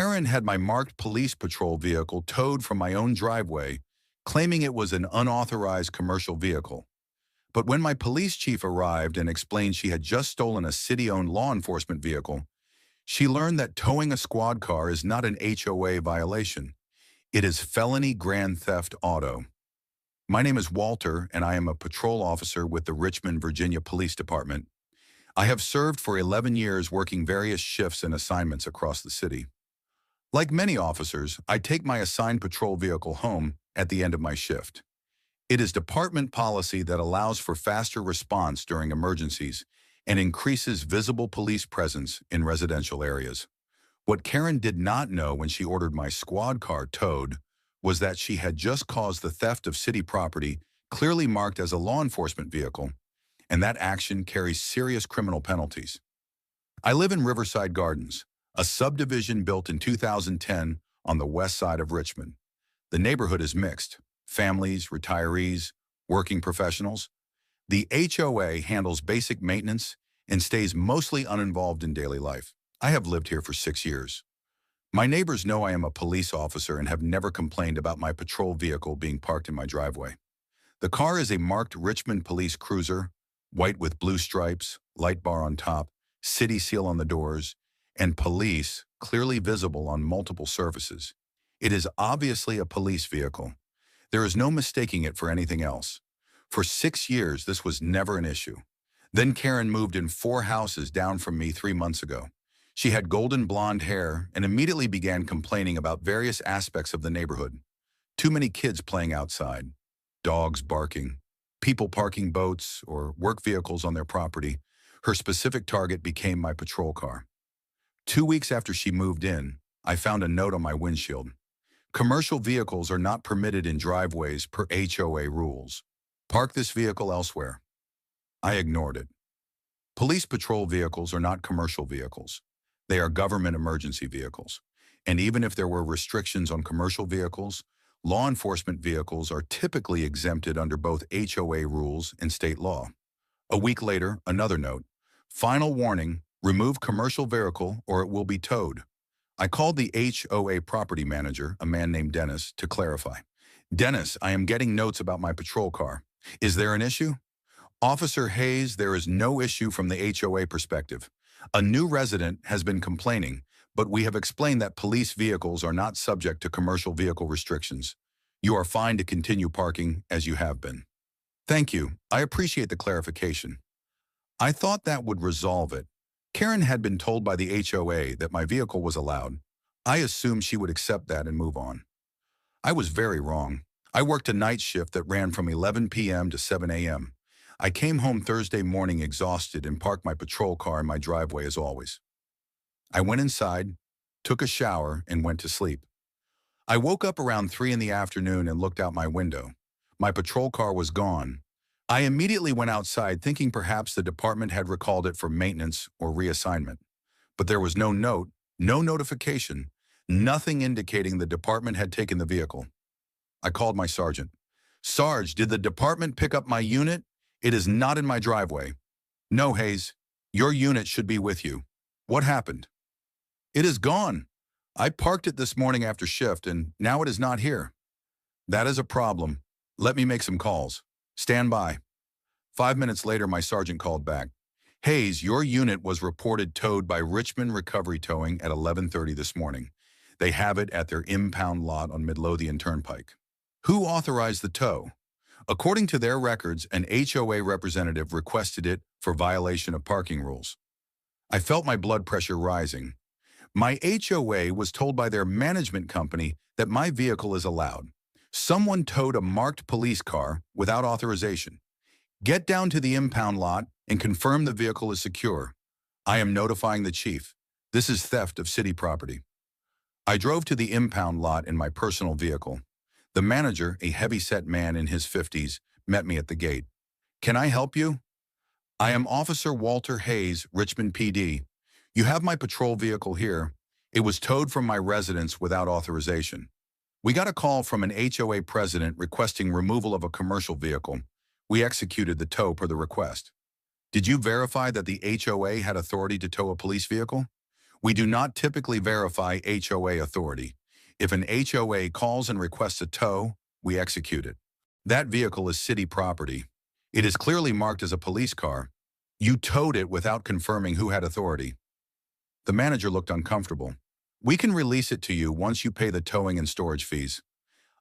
Karen had my marked police patrol vehicle towed from my own driveway, claiming it was an unauthorized commercial vehicle. But when my police chief arrived and explained she had just stolen a city-owned law enforcement vehicle, she learned that towing a squad car is not an HOA violation. It is felony grand theft auto. My name is Walter, and I am a patrol officer with the Richmond, Virginia Police Department. I have served for 11 years working various shifts and assignments across the city. Like many officers, I take my assigned patrol vehicle home at the end of my shift. It is department policy that allows for faster response during emergencies and increases visible police presence in residential areas. What Karen did not know when she ordered my squad car towed was that she had just caused the theft of city property clearly marked as a law enforcement vehicle, and that action carries serious criminal penalties. I live in Riverside Gardens, a subdivision built in 2010 on the west side of Richmond. The neighborhood is mixed: families, retirees, working professionals. The HOA handles basic maintenance and stays mostly uninvolved in daily life. I have lived here for 6 years. My neighbors know I am a police officer and have never complained about my patrol vehicle being parked in my driveway. The car is a marked Richmond police cruiser, white with blue stripes, light bar on top, city seal on the doors, and police clearly visible on multiple surfaces. It is obviously a police vehicle. There is no mistaking it for anything else. For 6 years, this was never an issue. Then Karen moved in 4 houses down from me 3 months ago. She had golden blonde hair and immediately began complaining about various aspects of the neighborhood. Too many kids playing outside, dogs barking, people parking boats or work vehicles on their property. Her specific target became my patrol car. 2 weeks after she moved in, I found a note on my windshield. Commercial vehicles are not permitted in driveways per HOA rules. Park this vehicle elsewhere. I ignored it. Police patrol vehicles are not commercial vehicles. They are government emergency vehicles. And even if there were restrictions on commercial vehicles, law enforcement vehicles are typically exempted under both HOA rules and state law. A week later, another note. Final warning: remove commercial vehicle or it will be towed. I called the HOA property manager, a man named Dennis, to clarify. Dennis, I am getting notes about my patrol car. Is there an issue? Officer Hayes, there is no issue from the HOA perspective. A new resident has been complaining, but we have explained that police vehicles are not subject to commercial vehicle restrictions. You are fine to continue parking as you have been. Thank you. I appreciate the clarification. I thought that would resolve it. Karen had been told by the HOA that my vehicle was allowed. I assumed she would accept that and move on. I was very wrong. I worked a night shift that ran from 11 p.m. to 7 a.m. I came home Thursday morning exhausted and parked my patrol car in my driveway as always. I went inside, took a shower, and went to sleep. I woke up around 3 in the afternoon and looked out my window. My patrol car was gone. I immediately went outside thinking perhaps the department had recalled it for maintenance or reassignment. But there was no note, no notification, nothing indicating the department had taken the vehicle. I called my sergeant. Sarge, did the department pick up my unit? It is not in my driveway. No, Hayes. Your unit should be with you. What happened? It is gone. I parked it this morning after shift, and now it is not here. That is a problem. Let me make some calls. Stand by. 5 minutes later, my sergeant called back. Hayes, your unit was reported towed by Richmond Recovery Towing at 11:30 this morning. They have it at their impound lot on Midlothian Turnpike. Who authorized the tow? According to their records, an HOA representative requested it for violation of parking rules. I felt my blood pressure rising. My HOA was told by their management company that my vehicle is allowed. Someone towed a marked police car without authorization. Get down to the impound lot and confirm the vehicle is secure. I am notifying the chief. This is theft of city property. I drove to the impound lot in my personal vehicle. The manager, a heavy-set man in his 50s, met me at the gate. Can I help you? I am Officer Walter Hayes, Richmond PD. You have my patrol vehicle here. It was towed from my residence without authorization. We got a call from an HOA president requesting removal of a commercial vehicle. We executed the tow per the request. Did you verify that the HOA had authority to tow a police vehicle? We do not typically verify HOA authority. If an HOA calls and requests a tow, we execute it. That vehicle is city property. It is clearly marked as a police car. You towed it without confirming who had authority. The manager looked uncomfortable. We can release it to you once you pay the towing and storage fees.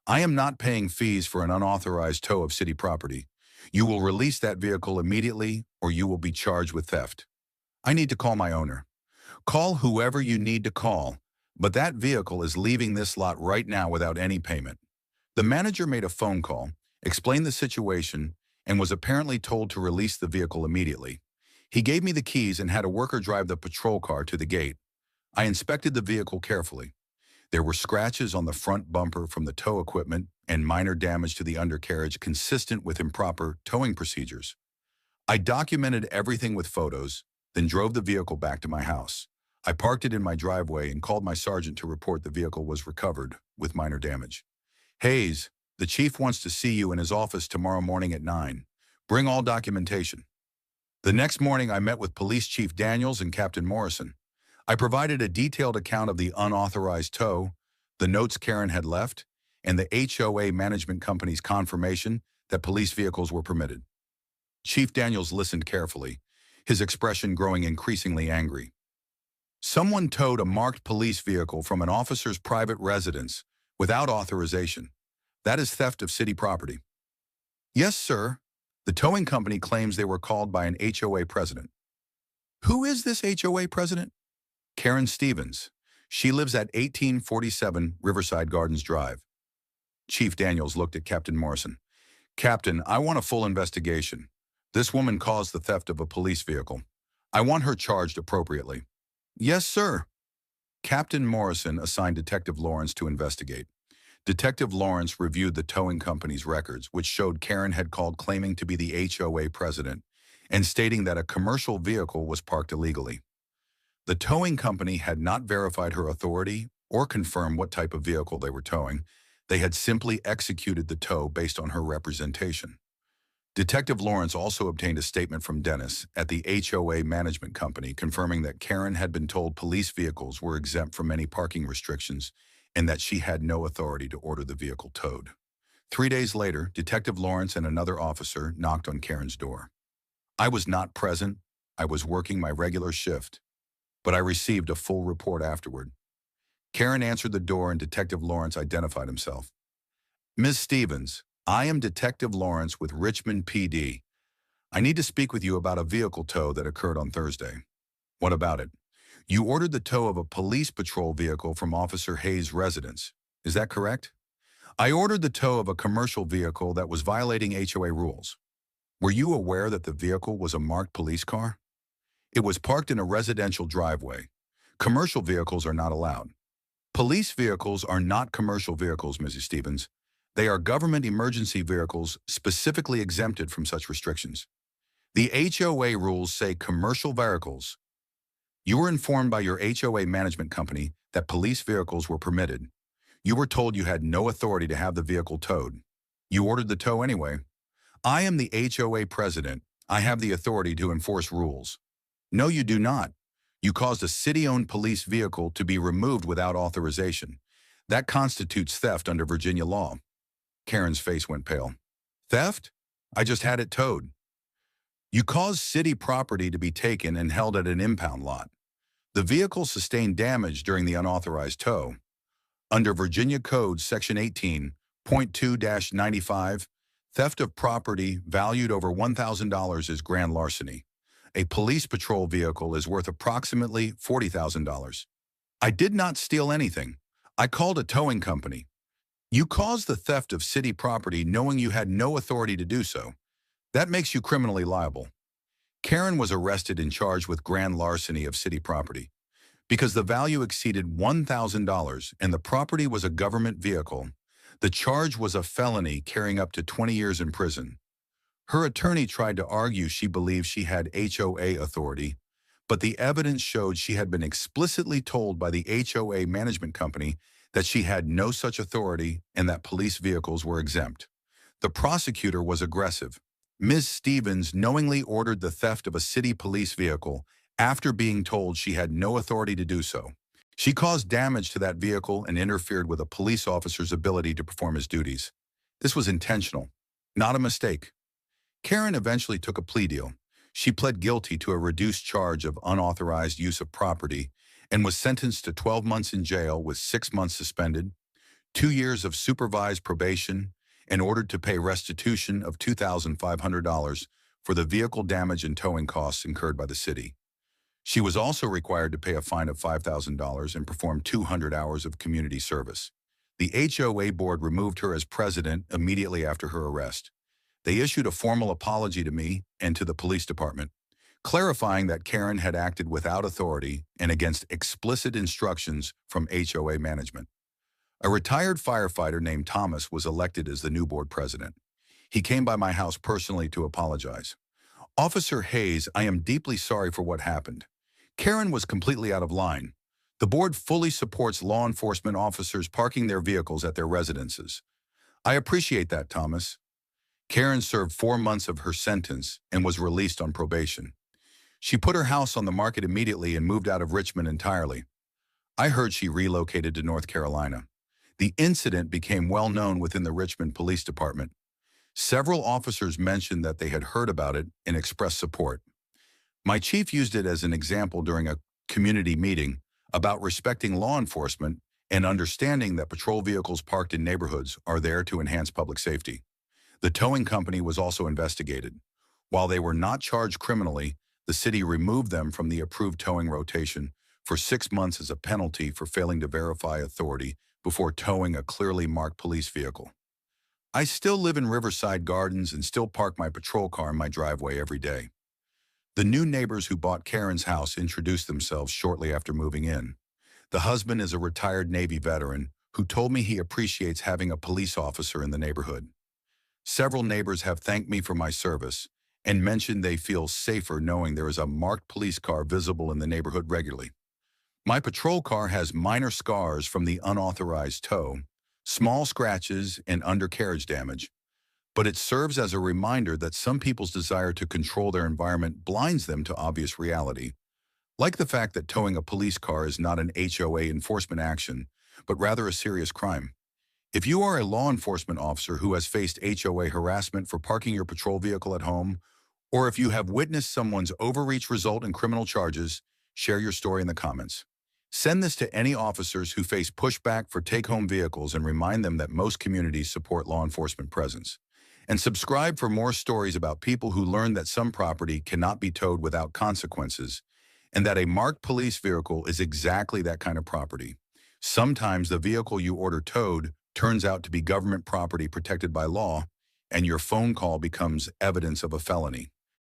I am not paying fees for an unauthorized tow of city property. You will release that vehicle immediately or you will be charged with theft. I need to call my owner. Call whoever you need to call, but that vehicle is leaving this lot right now without any payment. The manager made a phone call, explained the situation, and was apparently told to release the vehicle immediately. He gave me the keys and had a worker drive the patrol car to the gate. I inspected the vehicle carefully. There were scratches on the front bumper from the tow equipment and minor damage to the undercarriage consistent with improper towing procedures. I documented everything with photos, then drove the vehicle back to my house. I parked it in my driveway and called my sergeant to report the vehicle was recovered with minor damage. Hayes, the chief wants to see you in his office tomorrow morning at 9. Bring all documentation. The next morning, I met with Police Chief Daniels and Captain Morrison. I provided a detailed account of the unauthorized tow, the notes Karen had left, and the HOA management company's confirmation that police vehicles were permitted. Chief Daniels listened carefully, his expression growing increasingly angry. Someone towed a marked police vehicle from an officer's private residence without authorization. That is theft of city property. Yes, sir. The towing company claims they were called by an HOA president. Who is this HOA president? Karen Stevens. She lives at 1847 Riverside Gardens Drive. Chief Daniels looked at Captain Morrison. Captain, I want a full investigation. This woman caused the theft of a police vehicle. I want her charged appropriately. Yes, sir. Captain Morrison assigned Detective Lawrence to investigate. Detective Lawrence reviewed the towing company's records, which showed Karen had called claiming to be the HOA president and stating that a commercial vehicle was parked illegally. The towing company had not verified her authority or confirmed what type of vehicle they were towing. They had simply executed the tow based on her representation. Detective Lawrence also obtained a statement from Dennis at the HOA management company confirming that Karen had been told police vehicles were exempt from any parking restrictions and that she had no authority to order the vehicle towed. 3 days later, Detective Lawrence and another officer knocked on Karen's door. I was not present. I was working my regular shift, but I received a full report afterward. Karen answered the door and Detective Lawrence identified himself. Ms. Stevens, I am Detective Lawrence with Richmond PD. I need to speak with you about a vehicle tow that occurred on Thursday. What about it? You ordered the tow of a police patrol vehicle from Officer Hayes' residence. Is that correct? I ordered the tow of a commercial vehicle that was violating HOA rules. Were you aware that the vehicle was a marked police car? It was parked in a residential driveway. Commercial vehicles are not allowed. Police vehicles are not commercial vehicles, Mrs. Stevens. They are government emergency vehicles specifically exempted from such restrictions. The HOA rules say commercial vehicles. You were informed by your HOA management company that police vehicles were permitted. You were told you had no authority to have the vehicle towed. You ordered the tow anyway. I am the HOA president. I have the authority to enforce rules. No, you do not. You caused a city-owned police vehicle to be removed without authorization. That constitutes theft under Virginia law. Karen's face went pale. Theft? I just had it towed. You caused city property to be taken and held at an impound lot. The vehicle sustained damage during the unauthorized tow. Under Virginia Code Section 18.2-95, theft of property valued over $1,000 is grand larceny. A police patrol vehicle is worth approximately $40,000. I did not steal anything. I called a towing company. You caused the theft of city property knowing you had no authority to do so. That makes you criminally liable. Karen was arrested and charged with grand larceny of city property. Because the value exceeded $1,000 and the property was a government vehicle, the charge was a felony carrying up to 20 years in prison. Her attorney tried to argue she believed she had HOA authority, but the evidence showed she had been explicitly told by the HOA management company that she had no such authority and that police vehicles were exempt. The prosecutor was aggressive. Ms. Stevens knowingly ordered the theft of a city police vehicle after being told she had no authority to do so. She caused damage to that vehicle and interfered with a police officer's ability to perform his duties. This was intentional, not a mistake. Karen eventually took a plea deal. She pled guilty to a reduced charge of unauthorized use of property and was sentenced to 12 months in jail with 6 months suspended, 2 years of supervised probation, and ordered to pay restitution of $2,500 for the vehicle damage and towing costs incurred by the city. She was also required to pay a fine of $5,000 and perform 200 hours of community service. The HOA board removed her as president immediately after her arrest. They issued a formal apology to me and to the police department, clarifying that Karen had acted without authority and against explicit instructions from HOA management. A retired firefighter named Thomas was elected as the new board president. He came by my house personally to apologize. "Officer Hayes, I am deeply sorry for what happened. Karen was completely out of line. The board fully supports law enforcement officers parking their vehicles at their residences. I appreciate that, Thomas." Karen served 4 months of her sentence and was released on probation. She put her house on the market immediately and moved out of Richmond entirely. I heard she relocated to North Carolina. The incident became well known within the Richmond Police Department. Several officers mentioned that they had heard about it and expressed support. My chief used it as an example during a community meeting about respecting law enforcement and understanding that patrol vehicles parked in neighborhoods are there to enhance public safety. The towing company was also investigated. While they were not charged criminally, the city removed them from the approved towing rotation for 6 months as a penalty for failing to verify authority before towing a clearly marked police vehicle. I still live in Riverside Gardens and still park my patrol car in my driveway every day. The new neighbors who bought Karen's house introduced themselves shortly after moving in. The husband is a retired Navy veteran who told me he appreciates having a police officer in the neighborhood. Several neighbors have thanked me for my service and mentioned they feel safer knowing there is a marked police car visible in the neighborhood regularly. My patrol car has minor scars from the unauthorized tow, small scratches, and undercarriage damage, but it serves as a reminder that some people's desire to control their environment blinds them to obvious reality, like the fact that towing a police car is not an HOA enforcement action, but rather a serious crime. If you are a law enforcement officer who has faced HOA harassment for parking your patrol vehicle at home, or if you have witnessed someone's overreach result in criminal charges, share your story in the comments. Send this to any officers who face pushback for take-home vehicles and remind them that most communities support law enforcement presence. And subscribe for more stories about people who learn that some property cannot be towed without consequences, and that a marked police vehicle is exactly that kind of property. Sometimes the vehicle you order towed turns out to be government property protected by law, and your phone call becomes evidence of a felony.